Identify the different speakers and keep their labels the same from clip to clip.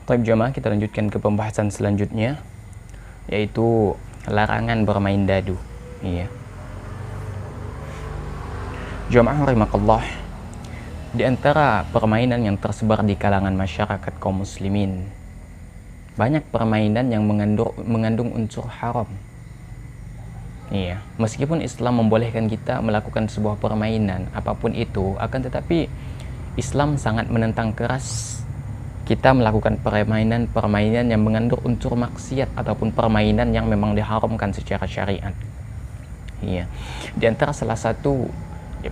Speaker 1: Baik jamaah, kita lanjutkan ke pembahasan selanjutnya, yaitu larangan bermain dadu. Iya. Jamaah rahimakallah, di antara permainan yang tersebar di kalangan masyarakat kaum muslimin, banyak permainan yang mengandung unsur haram. Iya, meskipun Islam membolehkan kita melakukan sebuah permainan apapun itu, akan tetapi Islam sangat menentang keras kita melakukan permainan yang mengandung unsur maksiat ataupun permainan yang memang diharamkan secara syariat. Iya. Di antara salah satu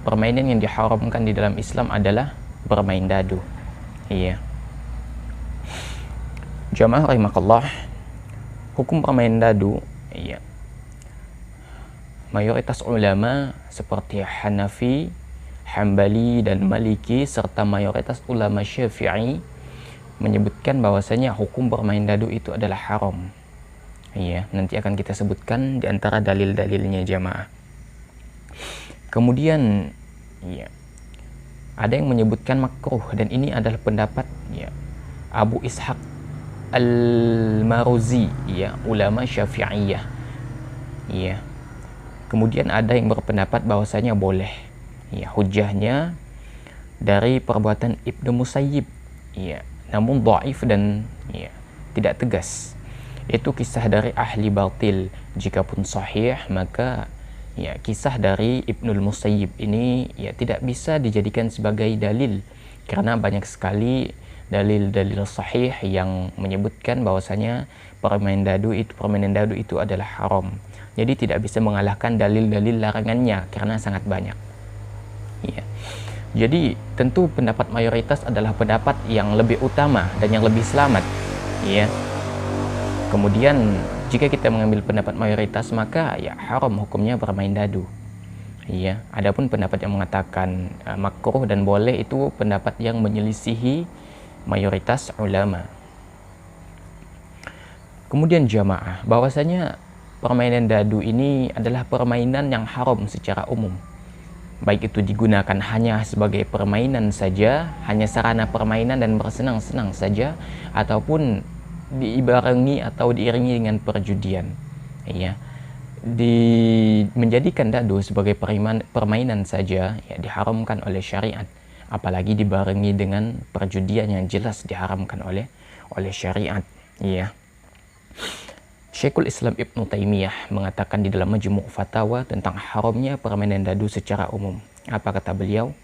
Speaker 1: permainan yang diharamkan di dalam Islam adalah bermain dadu. Iya. Jamaah rahimakallah, hukum permain dadu, iya, mayoritas ulama seperti Hanafi, Hambali, dan Maliki serta mayoritas ulama Syafi'i menyebutkan bahwasanya hukum bermain dadu itu adalah haram. Iya, nanti akan kita sebutkan di antara dalil-dalilnya jamaah. Kemudian, iya, ada yang menyebutkan makruh, dan ini adalah pendapat ya Abu Ishaq Al-Maruzi, ya, ulama Syafi'iyah. Iya. Kemudian ada yang berpendapat bahwasanya boleh. Ya, hujahnya dari perbuatan Ibnu Musayyib. Iya, namun dhaif dan ya, tidak tegas. Itu kisah dari ahli batil. Jikapun sahih, maka ya kisah dari Ibnul Musayyib ini ya tidak bisa dijadikan sebagai dalil, karena banyak sekali dalil-dalil sahih yang menyebutkan bahwasanya permainan dadu itu adalah haram. Jadi tidak bisa mengalahkan dalil-dalil larangannya karena sangat banyak. Ya. Jadi tentu pendapat mayoritas adalah pendapat yang lebih utama dan yang lebih selamat. Ya. Kemudian jika kita mengambil pendapat mayoritas, maka ya haram hukumnya bermain dadu. Ya. Adapun pendapat yang mengatakan makruh dan boleh, itu pendapat yang menyelisihi mayoritas ulama. Kemudian jamaah, bahwasanya permainan dadu ini adalah permainan yang haram secara umum. Baik itu digunakan hanya sebagai permainan saja, hanya sarana permainan dan bersenang-senang saja, ataupun diibarengi atau diiringi dengan perjudian. Ya. Menjadikan dadu sebagai permainan saja ya diharamkan oleh syariat, apalagi dibarengi dengan perjudian yang jelas diharamkan oleh syariat. Ya. Syekhul Islam Ibnu Taimiyah mengatakan di dalam Majmu' Fatawa tentang haramnya permainan dadu secara umum. Apa kata beliau?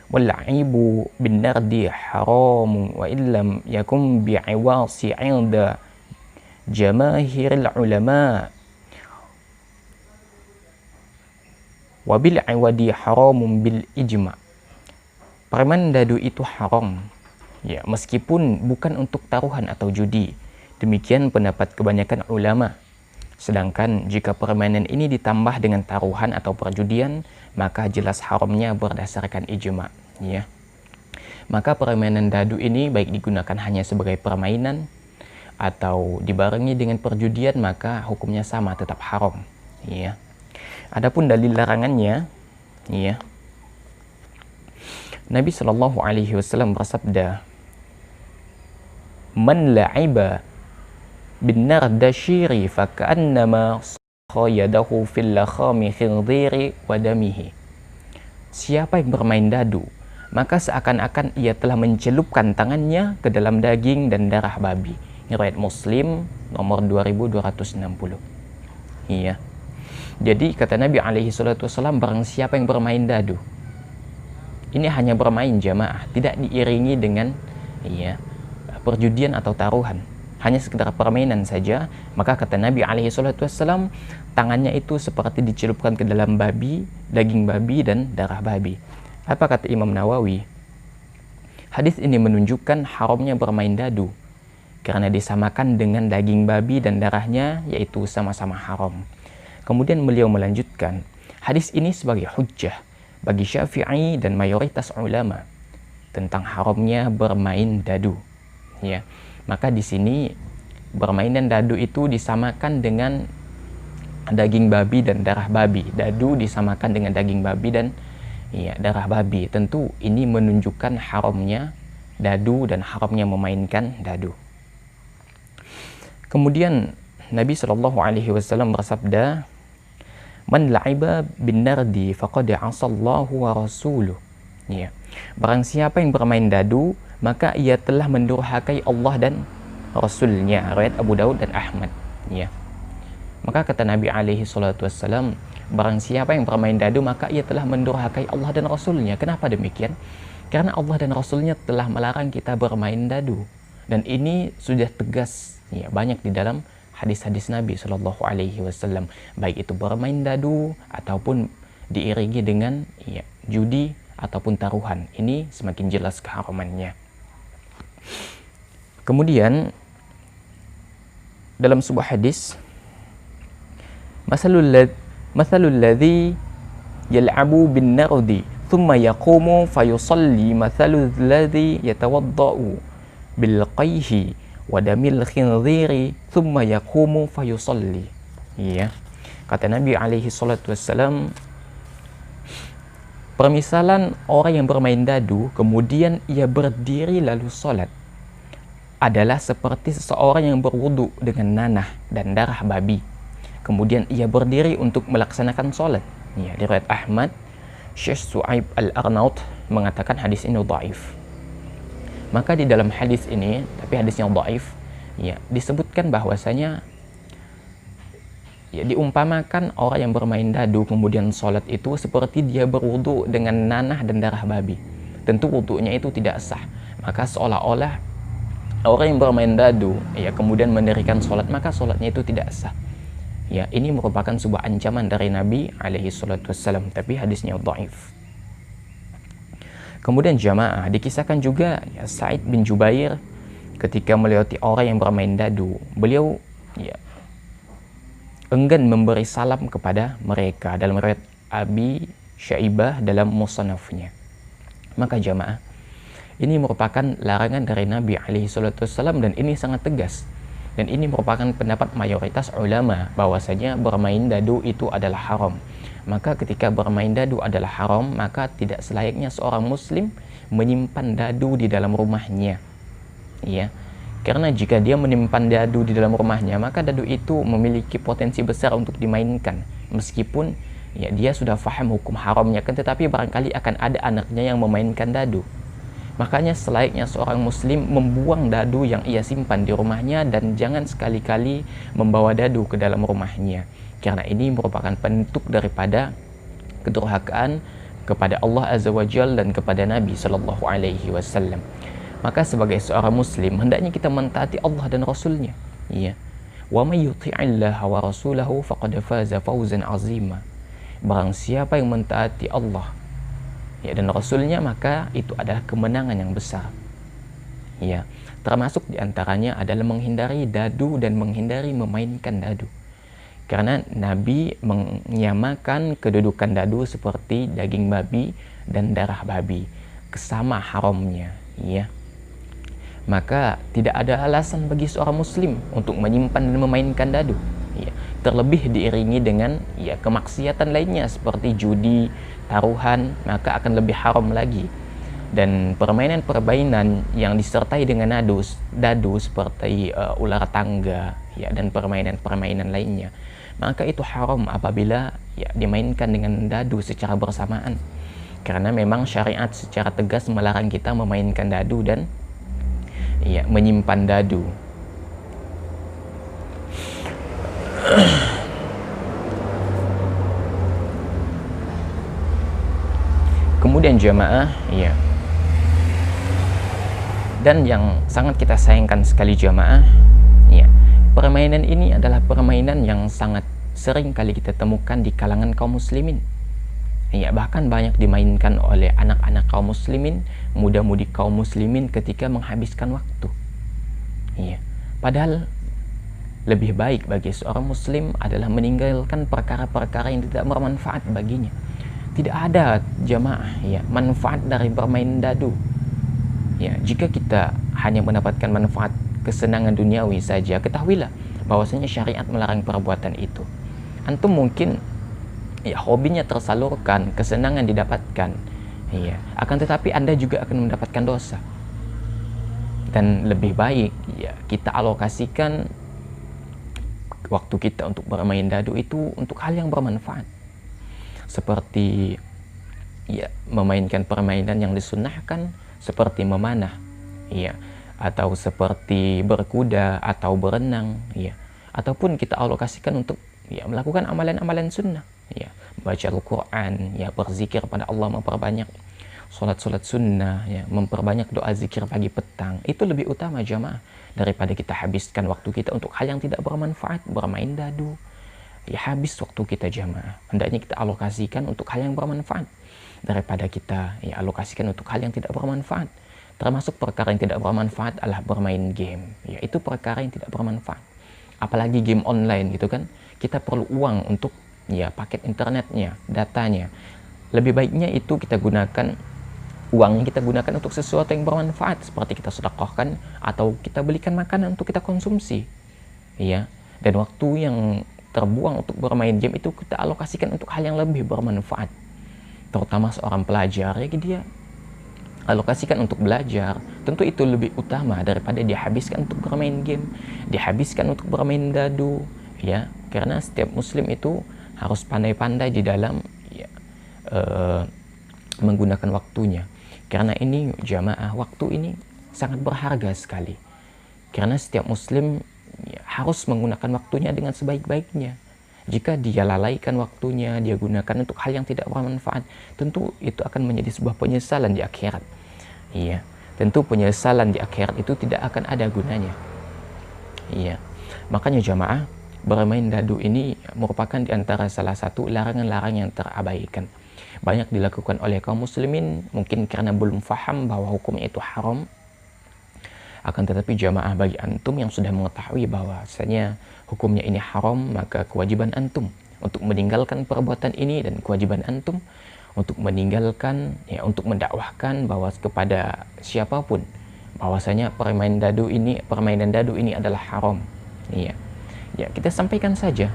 Speaker 1: Wal-'aibu bin nardi haram wa illam yakum bi'iwasi 'inda jamaahiril ulama wa bil 'iwadi haramun bil ijma'. Permainan dadu itu haram ya, meskipun bukan untuk taruhan atau judi. Demikian pendapat kebanyakan ulama. Sedangkan jika permainan ini ditambah dengan taruhan atau perjudian, maka jelas haramnya berdasarkan ijma. Ya. Maka permainan dadu ini baik digunakan hanya sebagai permainan atau dibarengi dengan perjudian, maka hukumnya sama, tetap haram. Ya. Adapun dalil larangannya, ya, Nabi Shallallahu Alaihi Wasallam bersabda, "Man la'iba bin nardashiri faka'annama yadahu fil lakhami khindiri wa damihi." Siapa yang bermain dadu, maka seakan-akan ia telah mencelupkan tangannya ke dalam daging dan darah babi. Riwayat Muslim nomor 2260. Iya. Jadi kata Nabi alaihi salatu wasallam, barang siapa yang bermain dadu, ini hanya bermain jamaah, tidak diiringi dengan ya perjudian atau taruhan, hanya sekedar permainan saja, maka kata Nabi alaihi salatu wassalam, tangannya itu seperti dicelupkan ke dalam babi, daging babi dan darah babi. Apa kata Imam Nawawi? Hadis ini menunjukkan haramnya bermain dadu karena disamakan dengan daging babi dan darahnya, yaitu sama-sama haram. Kemudian beliau melanjutkan, hadis ini sebagai hujjah bagi Syafi'i dan mayoritas ulama tentang haramnya bermain dadu. Ya. Maka di sini permainan dadu itu disamakan dengan daging babi dan darah babi. Dadu disamakan dengan daging babi dan ya darah babi. Tentu ini menunjukkan haramnya dadu dan haramnya memainkan dadu. Kemudian Nabi Shallallahu Alaihi Wasallam bersabda, "Man la'iba bin nardi faqad asallahu wa rasuluh." Ya. Barang siapa yang bermain dadu, maka ia telah mendurhakai Allah dan Rasulnya. Riwayat Abu Daud dan Ahmad. Ya. Maka kata Nabi alaihi salatu wassalam, barang siapa yang bermain dadu, maka ia telah mendurhakai Allah dan Rasulnya. Kenapa demikian? Karena Allah dan Rasulnya telah melarang kita bermain dadu. Dan ini sudah tegas, ya, banyak di dalam hadis-hadis Nabi Shallallahu Alaihi Wasallam, baik itu bermain dadu ataupun diiringi dengan judi ataupun taruhan. Ini semakin jelas keharamannya. Kemudian dalam sebuah hadis, Mathalul ladzi yal'abu bin nardi thumma yaqumu fayusalli mathalul ladzi yatawadda'u bil qayhi wa damil khinziri thumma yaqumu fayusalli. Ya. Kata Nabi alaihi salatu wassalam, permisalan orang yang bermain dadu kemudian ia berdiri lalu salat adalah seperti seseorang yang berwudu dengan nanah dan darah babi. Kemudian ia berdiri untuk melaksanakan sholat. Ya, di riwayat Ahmad, Syekh Su'aib Al-Arnaut mengatakan hadis ini dhaif. Maka di dalam hadis ini, tapi hadisnya dhaif, ya, disebutkan bahwasanya ya, diumpamakan orang yang bermain dadu kemudian sholat itu seperti dia berwudu dengan nanah dan darah babi. Tentu wudunya itu tidak sah. Maka seolah-olah orang yang bermain dadu ya kemudian mendirikan sholat, maka sholatnya itu tidak sah. Ya, ini merupakan sebuah ancaman dari Nabi alaihi salatu wassalam, tapi hadisnya dhaif. Kemudian jamaah, dikisahkan juga ya, Sa'id bin Jubair ketika melewati orang yang bermain dadu, beliau ya enggan memberi salam kepada mereka, dalam riwayat Abi Syaibah dalam musannafnya. Maka jamaah, ini merupakan larangan dari Nabi alaihi salatu wassalam dan ini sangat tegas. Dan ini merupakan pendapat mayoritas ulama bahwasanya bermain dadu itu adalah haram. Maka ketika bermain dadu adalah haram, maka tidak selayaknya seorang muslim menyimpan dadu di dalam rumahnya. Ya. Karena jika dia menyimpan dadu di dalam rumahnya, maka dadu itu memiliki potensi besar untuk dimainkan. Meskipun ya dia sudah paham hukum haramnya, kan tetapi barangkali akan ada anaknya yang memainkan dadu. Makanya selayaknya seorang muslim membuang dadu yang ia simpan di rumahnya dan jangan sekali-kali membawa dadu ke dalam rumahnya. Karena ini merupakan bentuk daripada kedurhakaan kepada Allah Azza wa Jalla dan kepada Nabi Sallallahu Alaihi Wasallam. Maka sebagai seorang muslim hendaknya kita mentaati Allah dan Rasulnya. Ya. Wa may yuti'illaha wa rasulahu faqad faza fawzan 'azima. Barang siapa yang mentaati Allah ya dan Rasulnya, maka itu adalah kemenangan yang besar. Ya, termasuk diantaranya adalah menghindari dadu dan menghindari memainkan dadu. Karena Nabi menyamakan kedudukan dadu seperti daging babi dan darah babi, kesama haramnya. Ya, maka tidak ada alasan bagi seorang muslim untuk menyimpan dan memainkan dadu. Ya, terlebih diiringi dengan ya kemaksiatan lainnya seperti judi, taruhan, maka akan lebih haram lagi. Dan permainan-permainan yang disertai dengan dadu seperti ular tangga ya dan permainan-permainan lainnya, maka itu haram apabila ya dimainkan dengan dadu secara bersamaan. Karena memang syariat secara tegas melarang kita memainkan dadu dan ya menyimpan dadu. Kemudian jamaah, ya. Dan yang sangat kita sayangkan sekali jamaah, ya. Permainan ini adalah permainan yang sangat sering kali kita temukan di kalangan kaum muslimin. Ya, bahkan banyak dimainkan oleh anak-anak kaum muslimin, muda-mudi kaum muslimin ketika menghabiskan waktu. Ya. Padahal lebih baik bagi seorang muslim adalah meninggalkan perkara-perkara yang tidak bermanfaat baginya. Tidak ada jamaah ya manfaat dari bermain dadu. Ya, jika kita hanya mendapatkan manfaat kesenangan duniawi saja, ketahuilah bahwasanya syariat melarang perbuatan itu. Antum mungkin ya hobinya tersalurkan, kesenangan didapatkan. Ya, akan tetapi Anda juga akan mendapatkan dosa. Dan lebih baik ya kita alokasikan waktu kita untuk bermain dadu itu untuk hal yang bermanfaat, seperti ya memainkan permainan yang disunnahkan seperti memanah, ya, atau seperti berkuda atau berenang, ya, ataupun kita alokasikan untuk ya melakukan amalan-amalan sunnah, ya, baca Al-Quran, ya, berzikir pada Allah, memperbanyak sholat-sholat sunnah, ya, memperbanyak doa zikir pagi petang. Itu lebih utama jamaah daripada kita habiskan waktu kita untuk hal yang tidak bermanfaat, bermain dadu. Ya habis waktu kita jamaah. Hendaknya kita alokasikan untuk hal yang bermanfaat daripada kita ya alokasikan untuk hal yang tidak bermanfaat. Termasuk perkara yang tidak bermanfaat adalah bermain game. Ya itu perkara yang tidak bermanfaat. Apalagi game online gitu kan. Kita perlu uang untuk ya paket internetnya, datanya. Lebih baiknya itu kita gunakan uangnya kita gunakan untuk sesuatu yang bermanfaat, seperti kita sedekahkan atau kita belikan makanan untuk kita konsumsi. Ya. Dan waktu yang terbuang untuk bermain game itu kita alokasikan untuk hal yang lebih bermanfaat. Terutama seorang pelajar, ya dia alokasikan untuk belajar. Tentu itu lebih utama daripada dia habiskan untuk bermain game, dihabiskan untuk bermain dadu, ya. Karena setiap muslim itu harus pandai-pandai di dalam ya, menggunakan waktunya. Karena ini jamaah, waktu ini sangat berharga sekali. Karena setiap muslim ya, harus menggunakan waktunya dengan sebaik-baiknya. Jika dia lalaikan waktunya, dia gunakan untuk hal yang tidak bermanfaat, tentu itu akan menjadi sebuah penyesalan di akhirat. Iya, tentu penyesalan di akhirat itu tidak akan ada gunanya. Iya, makanya jamaah, bermain dadu ini merupakan di antara salah satu larangan-larangan yang terabaikan. Banyak dilakukan oleh kaum muslimin, mungkin karena belum faham bahwa hukumnya itu haram. Akan tetapi jamaah, bagi antum yang sudah mengetahui bahwasanya hukumnya ini haram, maka kewajiban antum untuk meninggalkan perbuatan ini, dan kewajiban antum untuk meninggalkan ya, untuk mendakwahkan bahwa kepada siapapun bahwasanya permainan dadu ini adalah haram. Iya. Ya, kita sampaikan saja.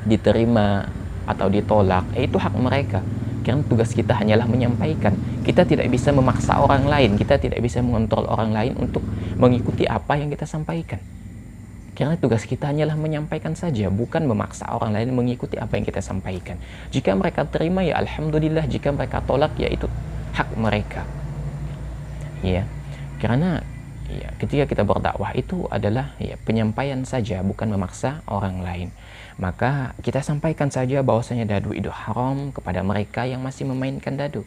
Speaker 1: Diterima atau ditolak, itu hak mereka. Karena tugas kita hanyalah menyampaikan. Kita tidak bisa memaksa orang lain, kita tidak bisa mengontrol orang lain untuk mengikuti apa yang kita sampaikan. Karena tugas kita hanyalah menyampaikan saja, bukan memaksa orang lain mengikuti apa yang kita sampaikan. Jika mereka terima ya alhamdulillah, jika mereka tolak ya itu hak mereka. Ya. Karena ya, ketika kita berdakwah itu adalah ya, penyampaian saja, bukan memaksa orang lain. Maka kita sampaikan saja bahwasanya dadu itu haram kepada mereka yang masih memainkan dadu.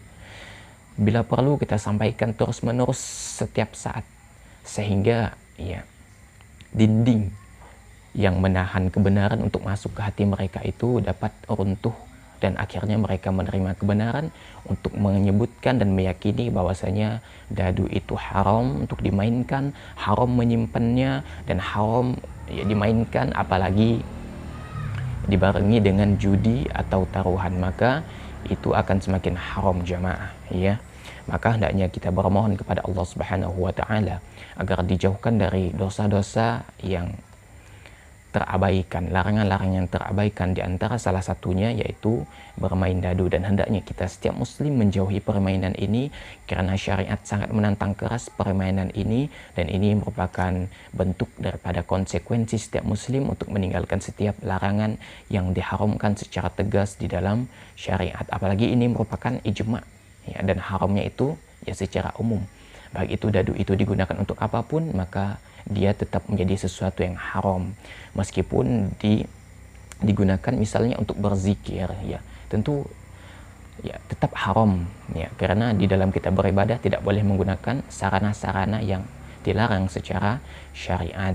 Speaker 1: Bila perlu kita sampaikan terus-menerus setiap saat, sehingga ya dinding yang menahan kebenaran untuk masuk ke hati mereka itu dapat runtuh, dan akhirnya mereka menerima kebenaran untuk menyebutkan dan meyakini bahwasanya dadu itu haram untuk dimainkan, haram menyimpannya, dan haram ya dimainkan, apalagi dibarengi dengan judi atau taruhan, maka itu akan semakin haram jamaah, ya. Maka hendaknya kita bermohon kepada Allah Subhanahu wa taala agar dijauhkan dari dosa-dosa yang terabaikan, larangan-larangan yang terabaikan, di antara salah satunya yaitu bermain dadu. Dan hendaknya kita setiap muslim menjauhi permainan ini, karena syariat sangat menantang keras permainan ini, dan ini merupakan bentuk daripada konsekuensi setiap muslim untuk meninggalkan setiap larangan yang diharamkan secara tegas di dalam syariat. Apalagi ini merupakan ijma, ya, dan haramnya itu ya secara umum. Baik itu dadu itu digunakan untuk apapun, maka dia tetap menjadi sesuatu yang haram. Meskipun digunakan misalnya untuk berzikir, ya tentu ya tetap haram, ya, karena di dalam kita beribadah tidak boleh menggunakan sarana-sarana yang dilarang secara syariat.